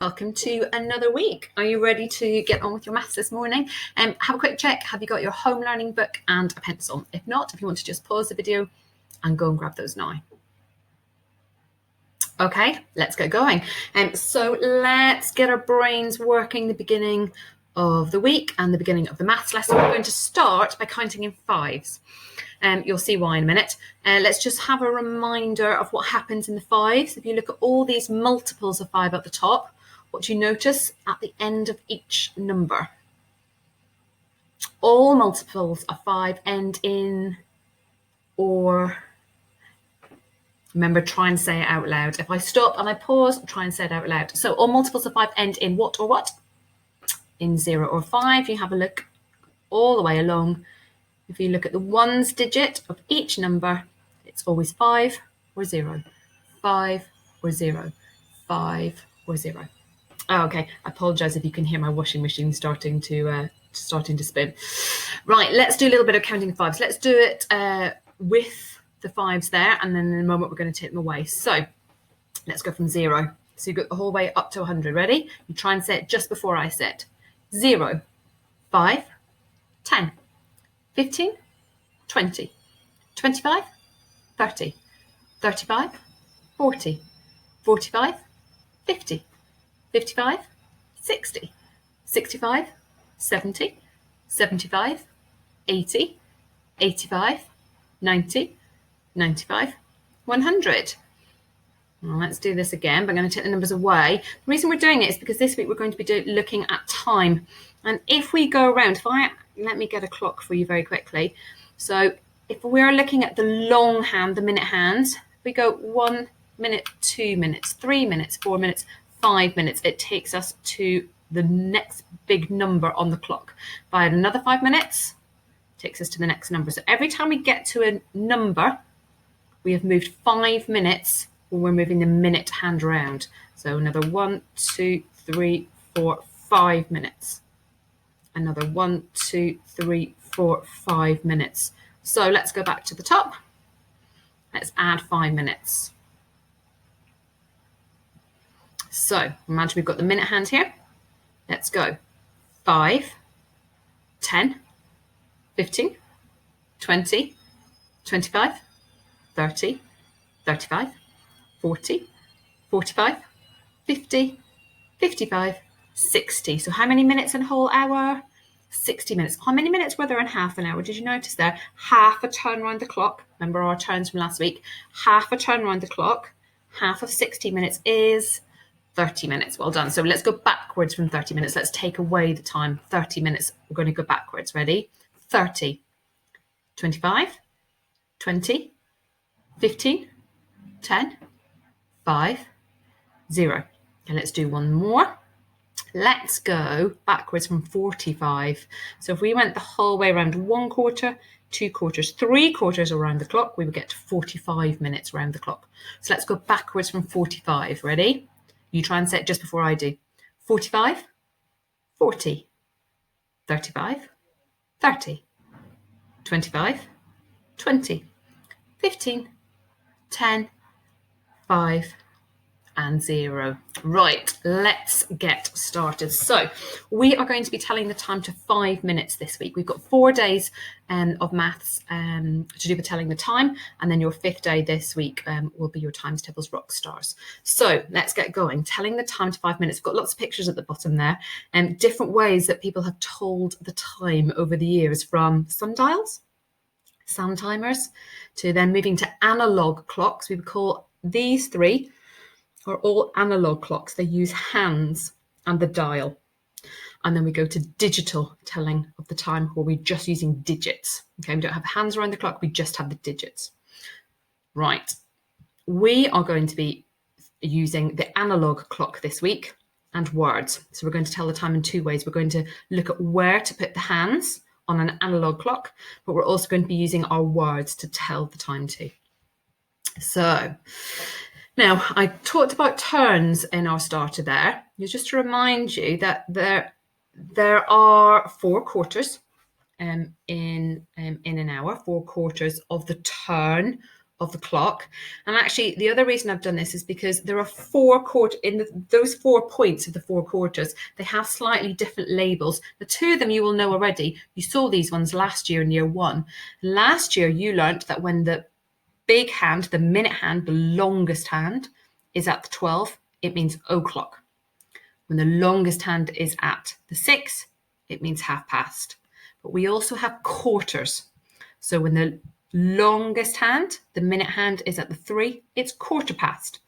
Welcome to another week. Are you ready to get on with your maths this morning? Have a quick check. Have you got your home learning book and a pencil? If not, if you want to just pause the video and go and grab those now. Okay, let's get going. So let's get our brains working the beginning of the week and the beginning of the maths lesson. We're going to start by counting in fives. You'll see why in a minute. Let's just have a reminder of what happens in the fives. If you look at all these multiples of 5 at the top, what do you notice at the end of each number? All multiples of 5 end in or. Remember, try and say it out loud. If I stop and I pause, try and say it out loud. So all multiples of 5 end in what or what? In 0 or 5. You have a look all the way along. If you look at the ones digit of each number, it's always 5 or 0. 5 or 0. 5 or 0. Oh, okay, I apologise if you can hear my washing machine starting to spin. Right, let's do a little bit of counting fives. Let's do it with the fives there, and then in a moment we're going to take them away. So let's go from 0. So you go the whole way up to 100. Ready? You try and say it just before I say it. 0, 5, 10, 15, 20, 25, 30, 35, 40, 45, 50, 55, 60, 65, 70, 75, 80, 85, 90, 95, 100. Well, let's do this again, but I'm going to take the numbers away. The reason we're doing it is because this week we're going to be looking at time. And if we go around, let me get a clock for you very quickly. So if we're looking at the long hand, the minute hands, we go 1 minute, 2 minutes, 3 minutes, 4 minutes, 5 minutes. It takes us to the next big number on the clock. If I add another 5 minutes, it takes us to the next number. So every time we get to a number, we have moved 5 minutes when we're moving the minute hand around. So another 1, 2, 3, 4, 5 minutes. Another 1, 2, 3, 4, 5 minutes. So let's go back to the top. Let's add 5 minutes. So imagine we've got the minute hand here. Let's go. 5, 10, 15, 20, 25, 30, 35, 40, 45, 50, 55, 60. So how many minutes in a whole hour? 60 minutes. How many minutes were there in half an hour? Did you notice there? Half a turn around the clock. Remember our turns from last week? Half a turn around the clock. Half of 60 minutes is 30 minutes. Well done. So let's go backwards from 30 minutes. Let's take away the time. 30 minutes. We're going to go backwards. Ready? 30, 25, 20, 15, 10, 5, 0. And let's do one more. Let's go backwards from 45. So if we went the whole way around 1 quarter, 2 quarters, 3 quarters around the clock, we would get to 45 minutes around the clock. So let's go backwards from 45. Ready? You try and say it just before I do. 45, 40, 35, 30, 25, 20, 15, 10, 5, and 0. Right, let's get started. So we are going to be telling the time to 5 minutes this week. We've got 4 days of maths to do with telling the time, and then your 5th day this week will be your Times Tables Rock Stars. So let's get going. Telling the time to 5 minutes. We've got lots of pictures at the bottom there, and different ways that people have told the time over the years, from sundials, sun timers, to then moving to analog clocks. We would call these 3 are all analog clocks. They use hands and the dial. And then we go to digital telling of the time, where we're just using digits. Okay, we don't have hands around the clock, we just have the digits. Right, we are going to be using the analog clock this week and words. So we're going to tell the time in 2 ways. We're going to look at where to put the hands on an analog clock, but we're also going to be using our words to tell the time too. So now, I talked about turns in our starter there. Just to remind you that there are 4 quarters in an hour, 4 quarters of the turn of the clock. And actually, the other reason I've done this is because there are those 4 points of the 4 quarters, they have slightly different labels. The 2 of them you will know already. You saw these ones last year in year 1. Last year, you learnt that when the big hand, the minute hand, the longest hand, is at the 12, it means o'clock. When the longest hand is at the 6, it means half past. But we also have quarters. So when the longest hand, the minute hand, is at the 3, it's quarter past.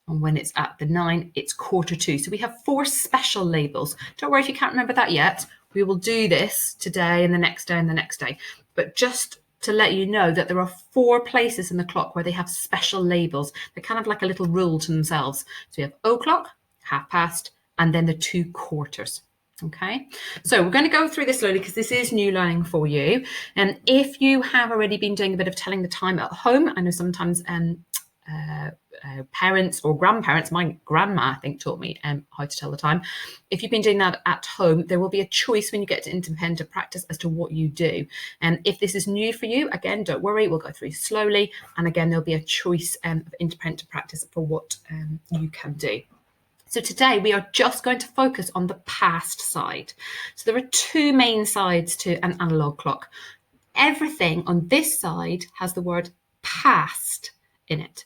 And when it's at the 9, it's quarter to. So we have 4 special labels. Don't worry if you can't remember that yet. We will do this today and the next day and the next day. But just to let you know that there are 4 places in the clock where they have special labels. They're kind of like a little rule to themselves. So we have o'clock, half past, and then the 2 quarters. Okay, so we're going to go through this slowly because this is new learning for you. And if you have already been doing a bit of telling the time at home, I know sometimes parents or grandparents, my grandma, I think, taught me how to tell the time. If you've been doing that at home, there will be a choice when you get to independent practice as to what you do. And if this is new for you, again, don't worry, we'll go through slowly. And again, there'll be a choice of independent practice for what you can do. So today we are just going to focus on the past side. So there are 2 main sides to an analog clock. Everything on this side has the word past in it.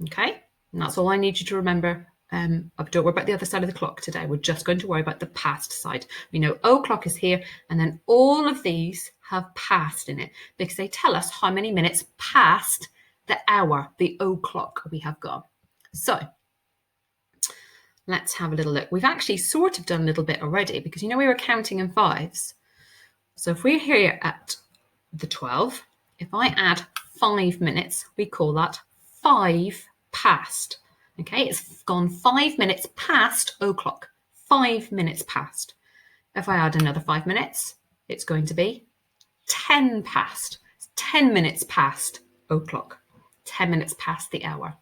Okay, and that's all I need you to remember. Don't worry about the other side of the clock today. We're just going to worry about the past side. We know o'clock is here, and then all of these have past in it because they tell us how many minutes past the hour, the o'clock we have gone. So let's have a little look. We've actually sort of done a little bit already because, we were counting in 5s. So if we're here at the 12, if I add 5 minutes, we call that 5 past. Okay, it's gone 5 minutes past o'clock. 5 minutes past. If I add another 5 minutes, it's going to be 10 past. It's 10 minutes past o'clock. 10 minutes past the hour.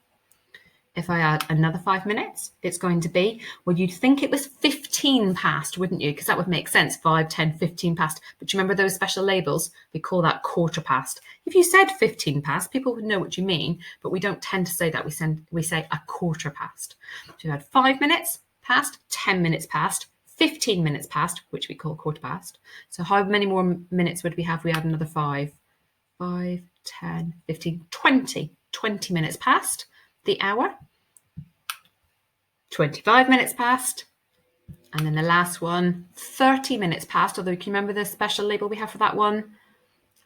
If I add another 5 minutes, it's going to be, well, you'd think it was 15 past, wouldn't you? Because that would make sense, 5, 10, 15 past. But you remember those special labels? We call that quarter past. If you said 15 past, people would know what you mean, but we don't tend to say that. We say a quarter past. So you had 5 minutes past, 10 minutes past, 15 minutes past, which we call quarter past. So how many more minutes would we have if we add another 5? 5, 10, 15, 20. 20 minutes past the hour. 25 minutes past, and then the last one, 30 minutes past, although can you remember the special label we have for that one?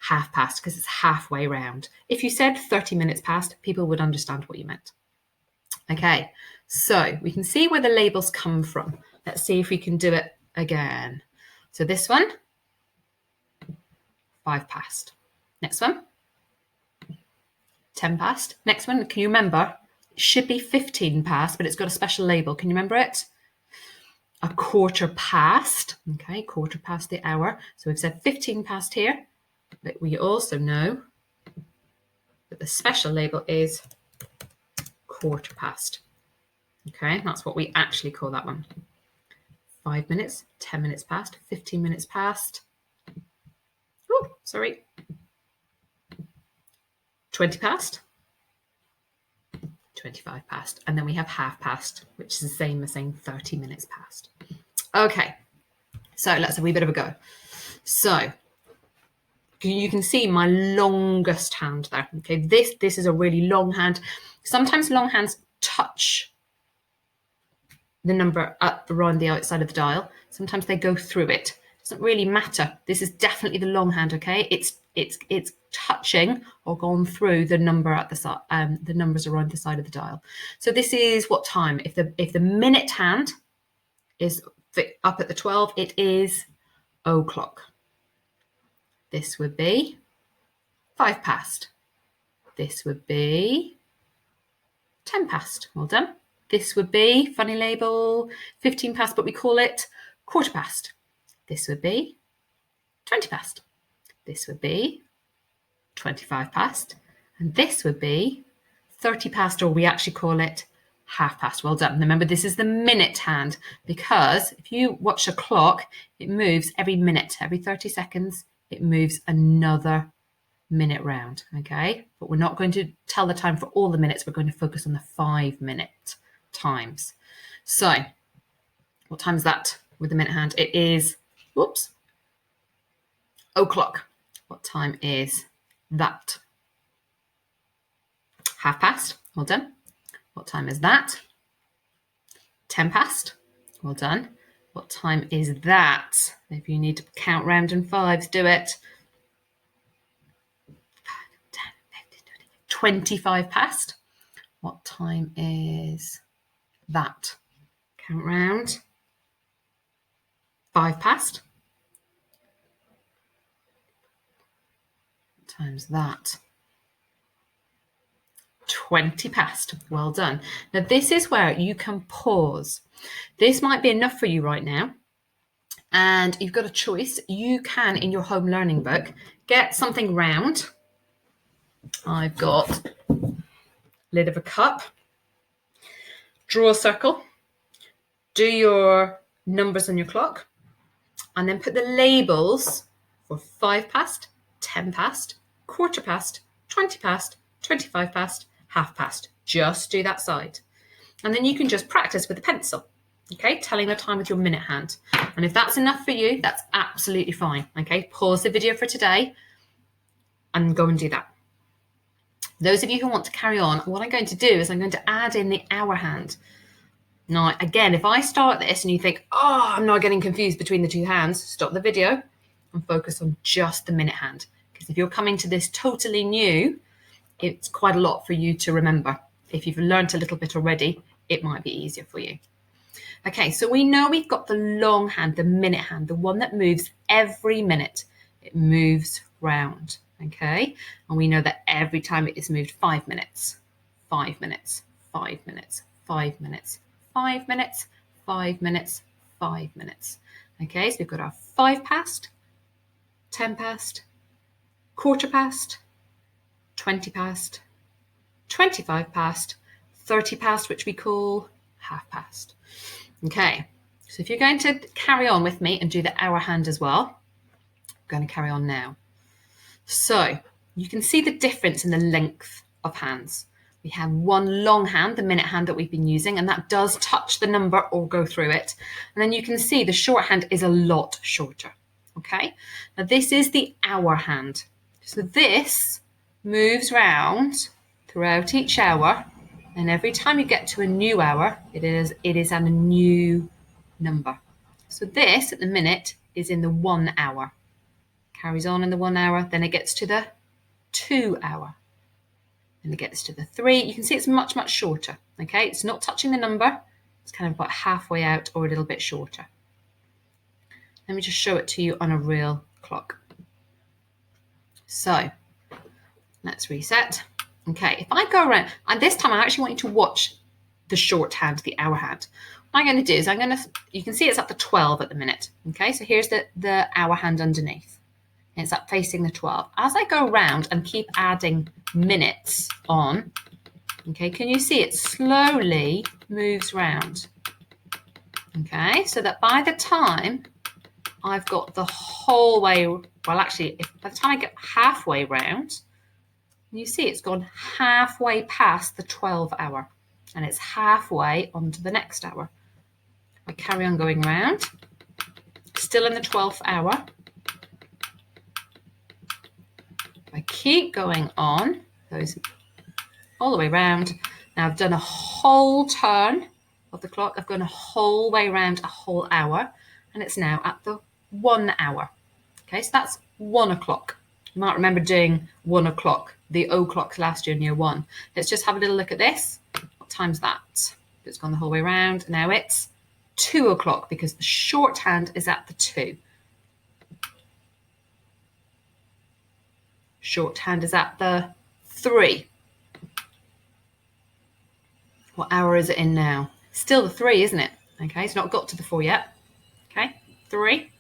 Half past, because it's halfway round. If you said 30 minutes past, people would understand what you meant. Okay, so we can see where the labels come from. Let's see if we can do it again. So this one, 5 past. Next one, 10 past. Next one, can you remember? It should be 15 past, but it's got a special label. Can you remember it? A quarter past. Okay, quarter past the hour. So we've said 15 past here, but we also know that the special label is quarter past. Okay, that's what we actually call that one. 5 minutes, 10 minutes past, 15 minutes past. Oh, sorry. 20 past. 25 past, and then we have half past, which is the same as saying 30 minutes past. Okay, so let's have a wee bit of a go. So you can see my longest hand there. Okay, this is a really long hand. Sometimes long hands touch the number up around the outside of the dial. Sometimes they go through it. Doesn't really matter. This is definitely the long hand. Okay, it's touching or gone through the number at the side, the numbers around the side of the dial. So this is what time. If the minute hand is up at the 12, it is o'clock. This would be 5 past. This would be 10 past. Well done. This would be, funny label, 15 past, but we call it quarter past. This would be 20 past. This would be 25 past. And this would be 30 past, or we actually call it half past. Well done. Remember, this is the minute hand, because if you watch a clock, it moves every minute, every 30 seconds, it moves another minute round, okay? But we're not going to tell the time for all the minutes. We're going to focus on the 5-minute times. So what time is that with the minute hand? It is, whoops, o'clock. What time is that? past. Well done. What time is that? past. Well done. What time is that? If you need to count round in fives, do it. 10, 15, 20, 25 past. What time is that? Count round. 5 past. What time's that? 20 past. Well done. Now this is where you can pause. This might be enough for you right now. And you've got a choice. You can, in your home learning book, get something round. I've got lid of a cup. Draw a circle. Do your numbers on your clock. And then put the labels for 5 past, 10 past, quarter past, 20 past, 25 past, half past. Just do that side. And then you can just practice with a pencil, okay, telling the time with your minute hand. And if that's enough for you, that's absolutely fine, okay? Pause the video for today and go and do that. Those of you who want to carry on, what I'm going to do is I'm going to add in the hour hand. Now, again, if I start this and you think, oh, I'm not getting confused between the two hands, stop the video and focus on just the minute hand. Because if you're coming to this totally new, it's quite a lot for you to remember. If you've learned a little bit already, it might be easier for you. Okay, so we know we've got the long hand, the minute hand, the one that moves every minute. It moves round, okay? And we know that every time it is moved 5 minutes, 5 minutes, 5 minutes, 5 minutes, 5 minutes, 5 minutes, 5 minutes. Okay, so we've got our 5 past, 10 past, quarter past, 20 past, 25 past, 30 past, which we call half past. Okay, so if you're going to carry on with me and do the hour hand as well, I'm going to carry on now. So you can see the difference in the length of hands. We have one long hand, the minute hand that we've been using, and that does touch the number or go through it. And then you can see the short hand is a lot shorter. Okay, now this is the hour hand. So this moves round throughout each hour, and every time you get to a new hour, it is at a new number. So this at the minute is in the 1 hour. Carries on in the 1 hour, then it gets to the 2 hour. And it gets to the 3. You can see it's much, much shorter. Okay, it's not touching the number. It's kind of about halfway out or a little bit shorter. Let me just show it to you on a real clock. So let's reset. Okay, if I go around, and this time I actually want you to watch the short hand, the hour hand. What I'm going to do is you can see it's up to 12 at the minute. Okay, so here's the hour hand underneath. It's up facing the 12. As I go around and keep adding minutes on, okay, can you see it slowly moves round? Okay, so that by the time I've got the whole way, well, actually, by the time I get halfway round, you see it's gone halfway past the 12 hour and it's halfway onto the next hour. I carry on going round, still in the 12th hour. I keep going on, goes all the way round. Now I've done a whole turn of the clock. I've gone a whole way around a whole hour, and it's now at the 1 hour. Okay, so that's 1 o'clock. You might remember doing 1 o'clock, the o'clock last year in year 1. Let's just have a little look at this. What time's that? It's gone the whole way around. Now it's 2 o'clock because the shorthand is at the 2. Shorthand is at the 3. What hour is it in now? Still the 3, isn't it? Okay, it's not got to the 4 yet. Okay, 3.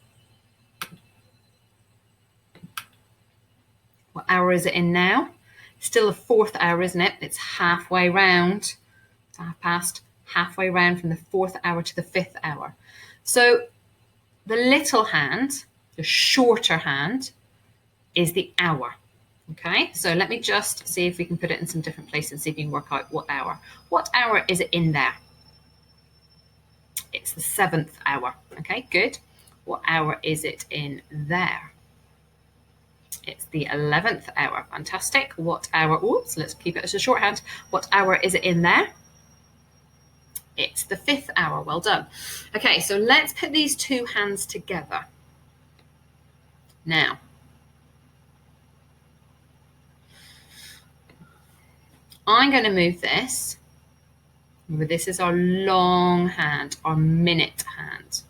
What hour is it in now? Still the 4th hour, isn't it? It's halfway round. It's half past, halfway round from the 4th hour to the 5th hour. So the little hand, the shorter hand, is the hour. Okay, so let me just see if we can put it in some different places and see if we can work out what hour. What hour is it in there? It's the 7th hour. Okay, good. What hour is it in there? It's the 11th hour. Fantastic. What hour? Oops, let's keep it as a shorthand. What hour is it in there? It's the 5th hour. Well done. Okay, so let's put these two hands together. Now, I'm going to move this. Remember, this is our long hand, our minute hand.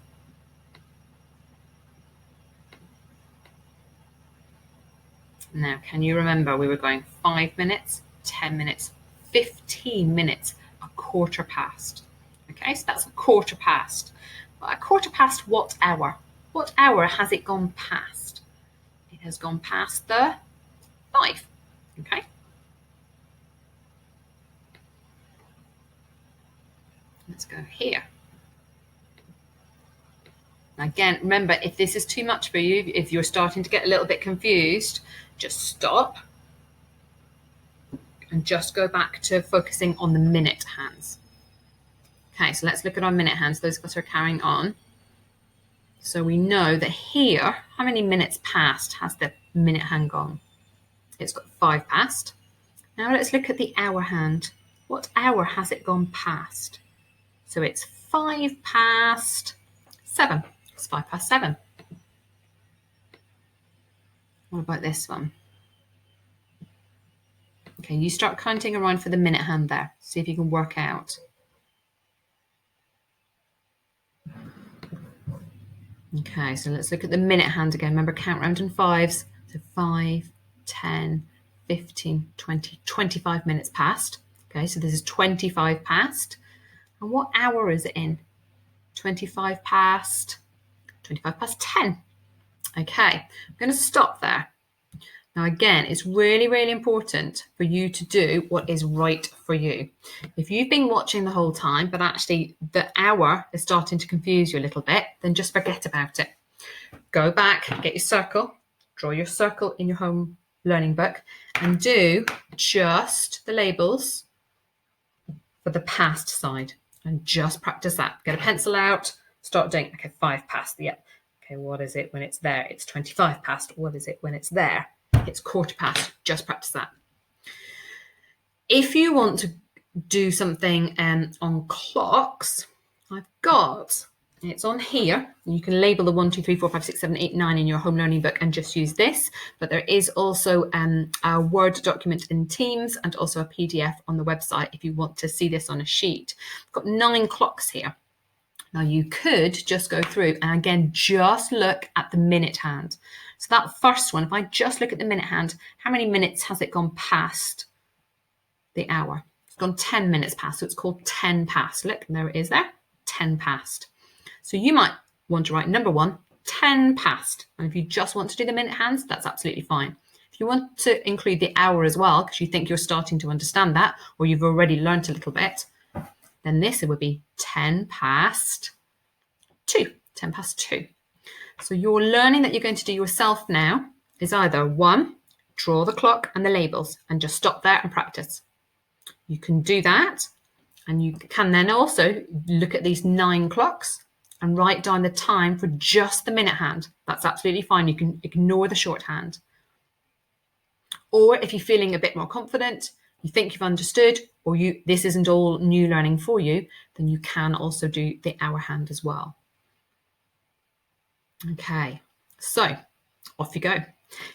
Now, can you remember we were going 5 minutes, 10 minutes, 15 minutes, a quarter past. Okay, so that's a quarter past. But a quarter past what hour? What hour has it gone past? It has gone past the 5. Okay. Let's go here. Again, remember, if this is too much for you, if you're starting to get a little bit confused, just stop and just go back to focusing on the minute hands. Okay, so let's look at our minute hands. Those of us who are carrying on. So we know that here, how many minutes past has the minute hand gone? It's got 5 past. Now let's look at the hour hand. What hour has it gone past? So it's 5 past 7. It's 5 past 7. What about this one? Okay, you start counting around for the minute hand there. See if you can work out. Okay, so let's look at the minute hand again. Remember, count round in 5s. So 5, 10, 15, 20, 25 minutes past. Okay, so this is 25 past. And what hour is it in? 25 past 10. Okay, I'm going to stop there. Now, again, it's really, really important for you to do what is right for you. If you've been watching the whole time, but actually the hour is starting to confuse you a little bit, then just forget about it. Go back, get your circle, draw your circle in your home learning book, and do just the labels for the past side. And just practice that. Get a pencil out, start doing, okay, 5 past, yep. Okay, what is it when it's there? It's 25 past. What is it when it's there? It's quarter past. Just practice that. If you want to do something on clocks, I've got, it's on here. You can label the 1, 2, 3, 4, 5, 6, 7, 8, 9 in your home learning book and just use this. But there is also a Word document in Teams and also a PDF on the website if you want to see this on a sheet. I've got 9 clocks here. Now you could just go through and again, just look at the minute hand. So that first one, if I just look at the minute hand, how many minutes has it gone past the hour? It's gone 10 minutes past, so it's called 10 past. Look, there it is there, 10 past. So you might want to write number 1, 10 past. And if you just want to do the minute hands, that's absolutely fine. If you want to include the hour as well, because you think you're starting to understand that, or you've already learned a little bit, then this would be 10 past 2, 10 past 2. So your learning that you're going to do yourself now is either 1, draw the clock and the labels and just stop there and practice. You can do that, and you can then also look at these 9 clocks and write down the time for just the minute hand. That's absolutely fine. You can ignore the shorthand. Or if you're feeling a bit more confident, you think you've understood, or this isn't all new learning for you, then you can also do the hour hand as well. Okay, so off you go.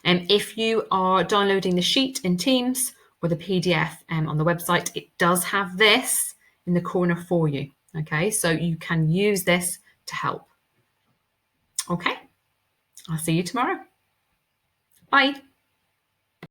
And if you are downloading the sheet in Teams or the PDF on the website, it does have this in the corner for you. Okay, so you can use this to help. Okay, I'll see you tomorrow. Bye.